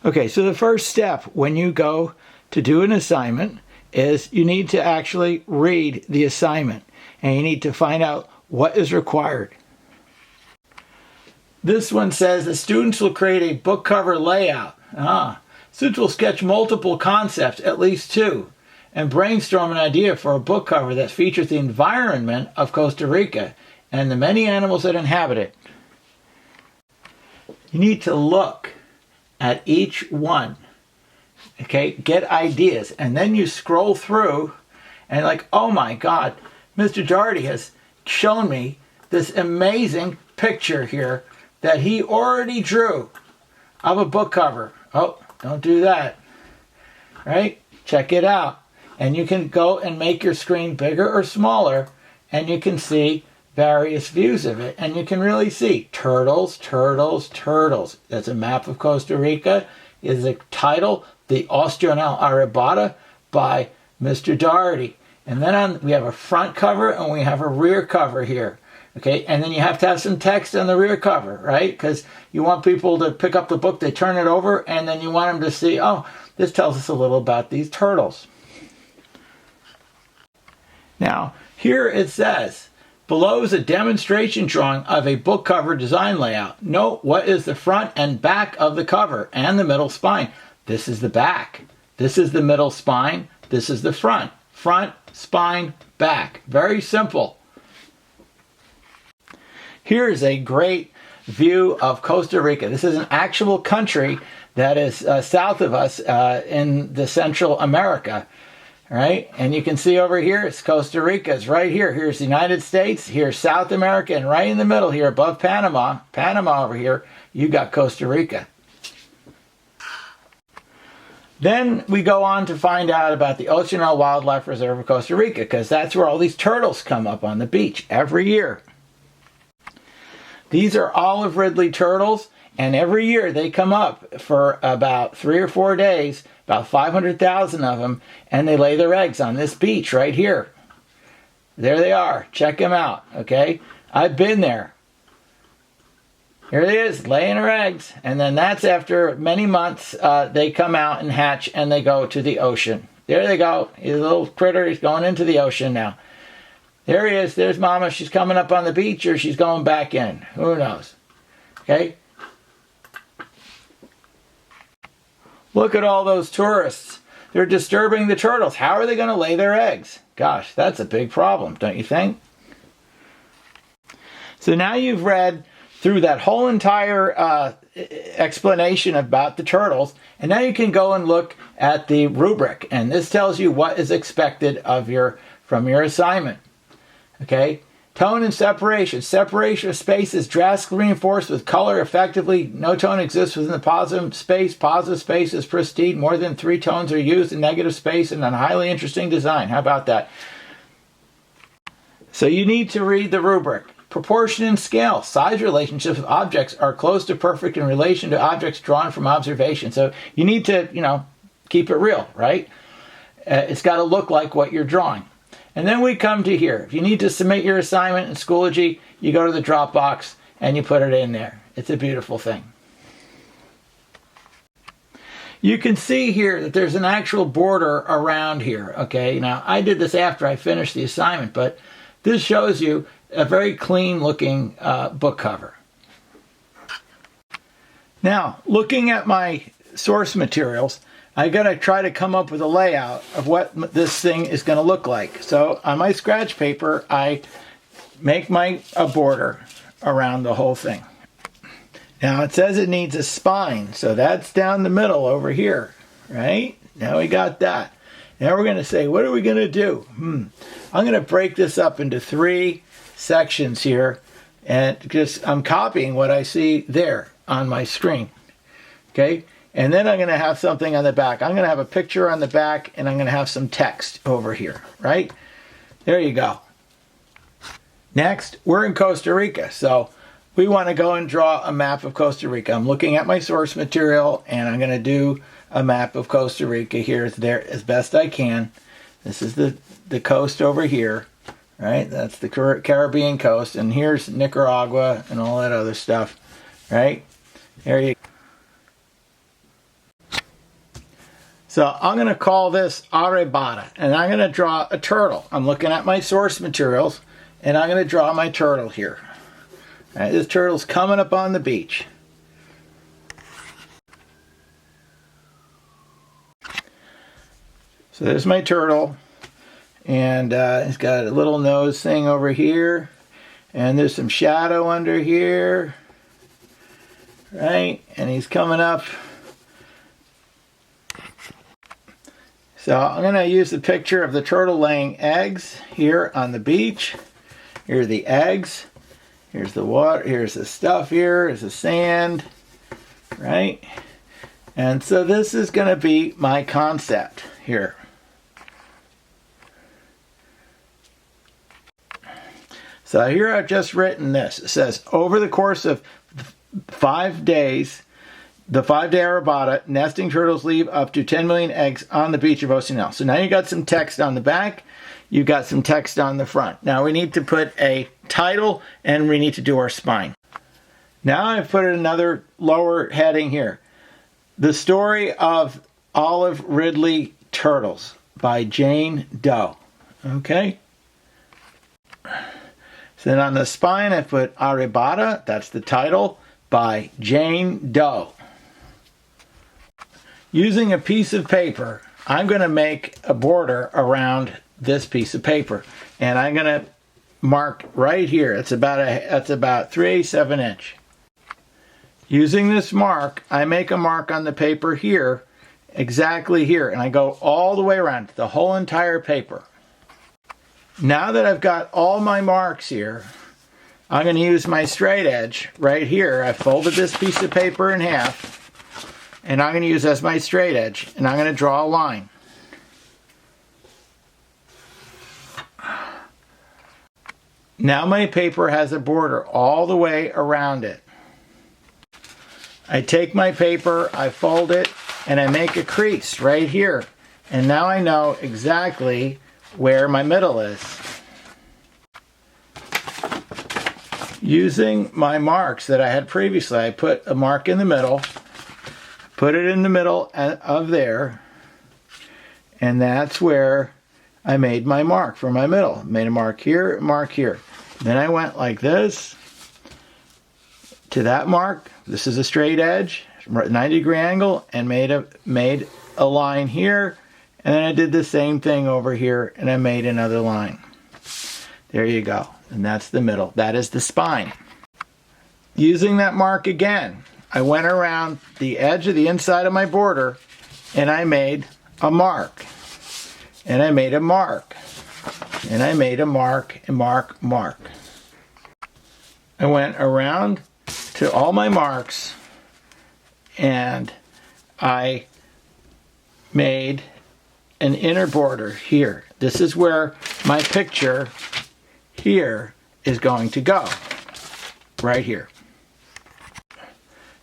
Okay, so the first step when you go to do an assignment is you need to actually read the assignment and you need to find out what is required. This one says the students will create a book cover layout. Students will sketch multiple concepts, at least 2, and brainstorm an idea for a book cover that features the environment of Costa Rica and the many animals that inhabit it. You need to look at each one, okay, get ideas, and then you scroll through and like, oh my God, Mr. Doherty has shown me this amazing picture here that he already drew of a book cover. Oh, don't do that, right? Check it out. And you can go and make your screen bigger or smaller, and you can see various views of it. And you can really see turtles, turtles, turtles. That's a map of Costa Rica. Is the title, The Austronal Arrebata by Mr. Doherty. And then we have a front cover and we have a rear cover here. Okay, and then you have to have some text on the rear cover, right? Because you want people to pick up the book, they turn it over, and then you want them to see, oh, this tells us a little about these turtles. Now, here it says, below is a demonstration drawing of a book cover design layout. Note what is the front and back of the cover and the middle spine. This is the back. This is the middle spine. This is the front. Front, spine, back. Very simple. Here is a great view of Costa Rica. This is an actual country that is south of us in the Central America, right? And you can see over here, it's Costa Rica. It's right here. Here's the United States. Here's South America. And right in the middle here, above Panama over here, you got Costa Rica. Then we go on to find out about the Austronal Wildlife Reserve of Costa Rica, because that's where all these turtles come up on the beach every year. These are olive ridley turtles, and every year they come up for about 3 or 4 days, about 500,000 of them, and they lay their eggs on this beach right here. There they are. Check them out, okay? I've been there. Here it is, laying her eggs, and then that's after many months, they come out and hatch, and they go to the ocean. There they go. His little critter is going into the ocean now. There he is. There's Mama. She's coming up on the beach or she's going back in. Who knows? Okay? Look at all those tourists. They're disturbing the turtles. How are they going to lay their eggs? Gosh, that's a big problem, don't you think? So now you've read through that whole entire explanation about the turtles, and now you can go and look at the rubric. And this tells you what is expected of from your assignment. Okay, tone and separation. Separation of space is drastically reinforced with color effectively. No tone exists within the positive space. Positive space is pristine. More than 3 tones are used in negative space and a highly interesting design. How about that? So you need to read the rubric. Proportion and scale. Size relationships of objects are close to perfect in relation to objects drawn from observation. So you need to, keep it real, right? It's got to look like what you're drawing. And then we come to here. If you need to submit your assignment in Schoology, you go to the Dropbox and you put it in there. It's a beautiful thing. You can see here that there's an actual border around here. Okay, now I did this after I finished the assignment, but this shows you a very clean looking book cover. Now, looking at my source materials, I got to try to come up with a layout of what this thing is going to look like. So on my scratch paper, I make a border around the whole thing. Now it says it needs a spine, so that's down the middle over here, right? Now we got that. Now we're going to say, what are we going to do? I'm going to break this up into 3 sections here, and just I'm copying what I see there on my screen. Okay? And then I'm going to have something on the back. I'm going to have a picture on the back, and I'm going to have some text over here, right? There you go. Next, we're in Costa Rica, so we want to go and draw a map of Costa Rica. I'm looking at my source material, and I'm going to do a map of Costa Rica here there as best I can. This is the coast over here, right? That's the Caribbean coast, and here's Nicaragua and all that other stuff, right? There you go. So I'm going to call this Arrebata, and I'm going to draw a turtle. I'm looking at my source materials, and I'm going to draw my turtle here. All right, this turtle's coming up on the beach. So there's my turtle, and it's got a little nose thing over here, and there's some shadow under here, right? And he's coming up. So I'm going to use the picture of the turtle laying eggs here on the beach. Here are the eggs. Here's the water. Here's the stuff here. Here's the sand, right? And so this is going to be my concept here. So here I've just written this. It says, over the course of 5 days, the 5-day Arrebata, nesting turtles leave up to 10 million eggs on the beach of Ocinel. So now you got some text on the back. You've got some text on the front. Now we need to put a title, and we need to do our spine. Now I've put another lower heading here. The Story of Olive Ridley Turtles by Jane Doe. Okay? So then on the spine, I put Arrebata, that's the title, by Jane Doe. Using a piece of paper, I'm going to make a border around this piece of paper. And I'm going to mark right here. It's about 3/8 of an inch. Using this mark, I make a mark on the paper here, exactly here. And I go all the way around, the whole entire paper. Now that I've got all my marks here, I'm going to use my straight edge right here. I folded this piece of paper in half, and I'm going to use as my straight edge, and I'm going to draw a line. Now my paper has a border all the way around it. I take my paper, I fold it, and I make a crease right here. And now I know exactly where my middle is. Using my marks that I had previously, I put a mark in the middle, put it in the middle of there, and that's where I made my mark for my middle. Made a mark here, mark here. Then I went like this to that mark. This is a straight edge, 90-degree angle, and made a line here. And then I did the same thing over here, and I made another line. There you go. And that's the middle. That is the spine. Using that mark again, I went around the edge of the inside of my border, and I made a mark. And I made a mark. And I made a mark, and mark, mark. I went around to all my marks, and I made an inner border here. This is where my picture here is going to go. Right here.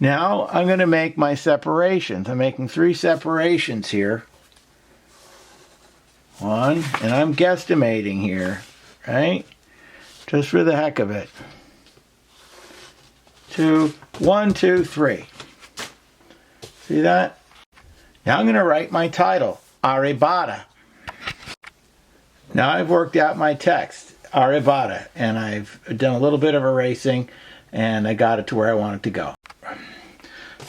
Now I'm going to make my separations. I'm making 3 separations here. 1, and I'm guesstimating here, right? Just for the heck of it. 2, 1, 2, 3. See that? Now I'm going to write my title, Arrebata. Now I've worked out my text, Arrebata, and I've done a little bit of erasing, and I got it to where I want it to go.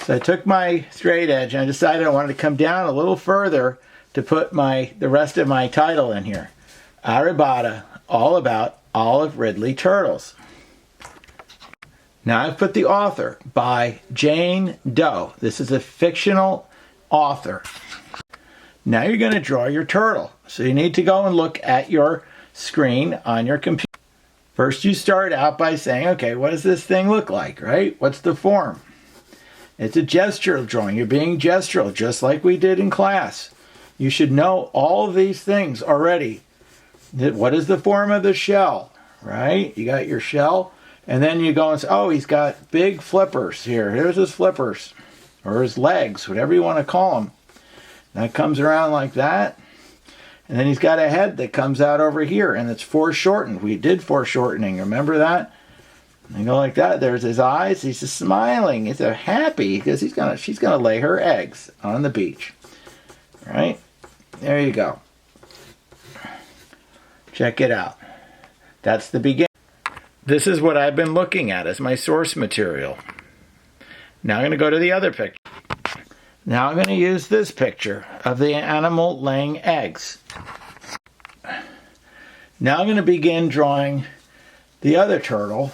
So I took my straight edge, and I decided I wanted to come down a little further to put the rest of my title in here. Arrebata, all about Olive Ridley Turtles. Now I've put the author by Jane Doe. This is a fictional author. Now you're going to draw your turtle. So you need to go and look at your screen on your computer. First you start out by saying, okay, what does this thing look like, right? What's the form? It's a gestural drawing. You're being gestural, just like we did in class. You should know all of these things already. What is the form of the shell, right? You got your shell, and then you go and say, oh, he's got big flippers here. Here's his flippers, or his legs, whatever you want to call them. That comes around like that. And then he's got a head that comes out over here, and it's foreshortened. We did foreshortening, remember that? And you go like that. There's his eyes. He's just smiling. He's happy because she's gonna lay her eggs on the beach. Right? There you go. Check it out. That's the beginning. This is what I've been looking at as my source material. Now I'm going to go to the other picture. Now I'm going to use this picture of the animal laying eggs. Now I'm going to begin drawing the other turtle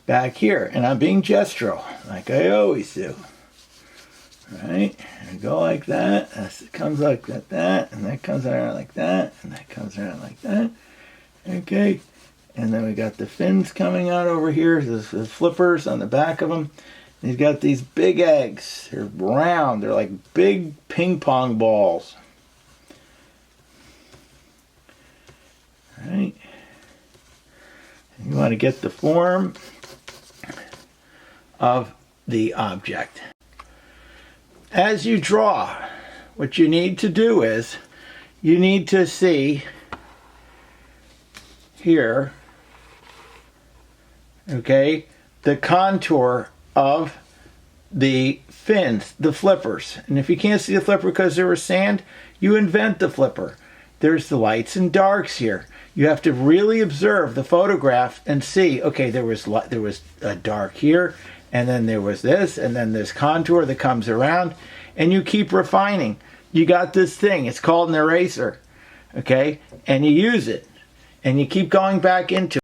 back here. And I'm being gestural, like I always do. Right? And go like that. It comes like that. And that comes around like that. And that comes around like that. Okay. And then we got the fins coming out over here. The flippers on the back of them. And he's got these big eggs. They're round. They're like big ping pong balls. Right? You want to get the form of the object. As you draw, what you need to do is you need to see here, okay, the contour of the fins, the flippers. And if you can't see the flipper because there was sand, you invent the flipper. There's the lights and darks here. You have to really observe the photograph and see, okay, there was a dark here, and then there was this, and then this contour that comes around, and you keep refining. You got this thing, it's called an eraser, okay? And you use it, and you keep going back into it.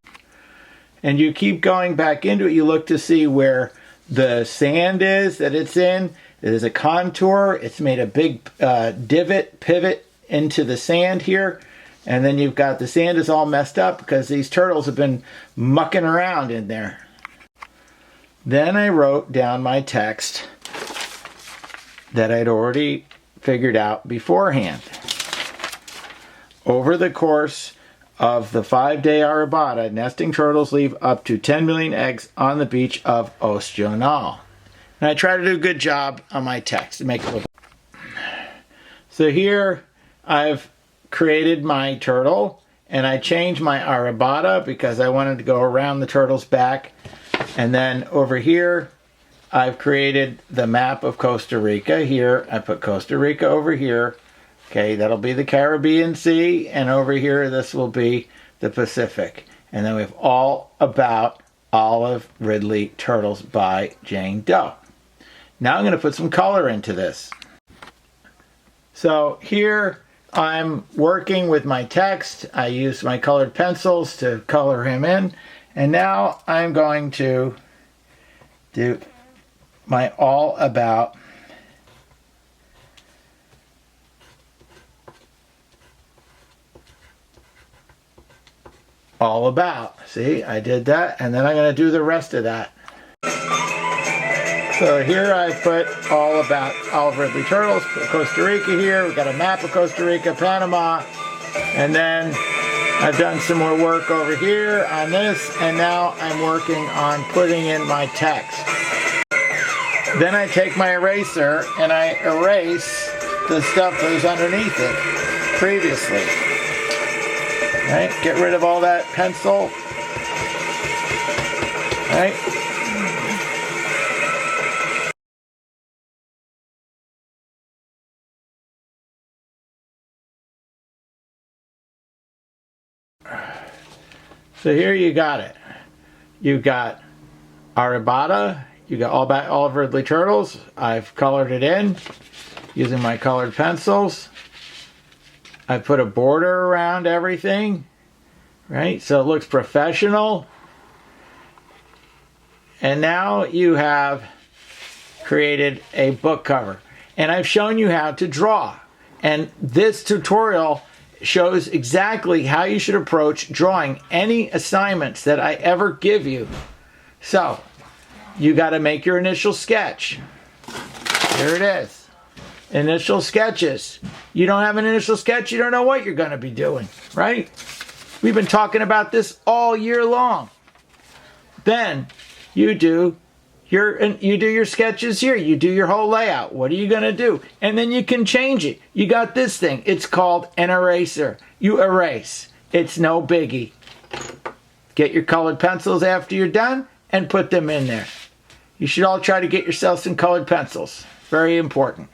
And you keep going back into it, you look to see where the sand is that it's in. There's a contour, it's made a big pivot into the sand here. And then you've got the sand is all messed up because these turtles have been mucking around in there. Then I wrote down my text that I'd already figured out beforehand. Over the course of the 5-day arrabada, nesting turtles leave up to 10 million eggs on the beach of Ostional. And I try to do a good job on my text to make it look. So here I've created my turtle, and I changed my arrabada because I wanted to go around the turtle's back. And then over here, I've created the map of Costa Rica. Here, I put Costa Rica over here. Okay, that'll be the Caribbean Sea, and over here, this will be the Pacific. And then we have All About Olive Ridley Turtles by Jane Doe. Now I'm going to put some color into this. So here, I'm working with my text. I use my colored pencils to color him in. And now I'm going to do my All About See, I did that. And then I'm going to do the rest of that. So here I put All About Olive Ridley Turtles, Costa Rica here. We've got a map of Costa Rica, Panama. And then I've done some more work over here on this. And now I'm working on putting in my text. Then I take my eraser and I erase the stuff that was underneath it previously. Right? Get rid of all that pencil. Right? So here you got it. You've got arrabada. You got All About Olive Ridley Turtles. I've colored it in using my colored pencils. I put a border around everything, right? So it looks professional. And now you have created a book cover. And I've shown you how to draw. And this tutorial shows exactly how you should approach drawing any assignments that I ever give you. So, you got to make your initial sketch. Here it is. Initial sketches. You don't have an initial sketch, you don't know what you're going to be doing, right? We've been talking about this all year long. Then you do your sketches here. You do your whole layout. What are you going to do? And then you can change it. You got this thing. It's called an eraser. You erase. It's no biggie. Get your colored pencils after you're done and put them in there. You should all try to get yourself some colored pencils. Very important.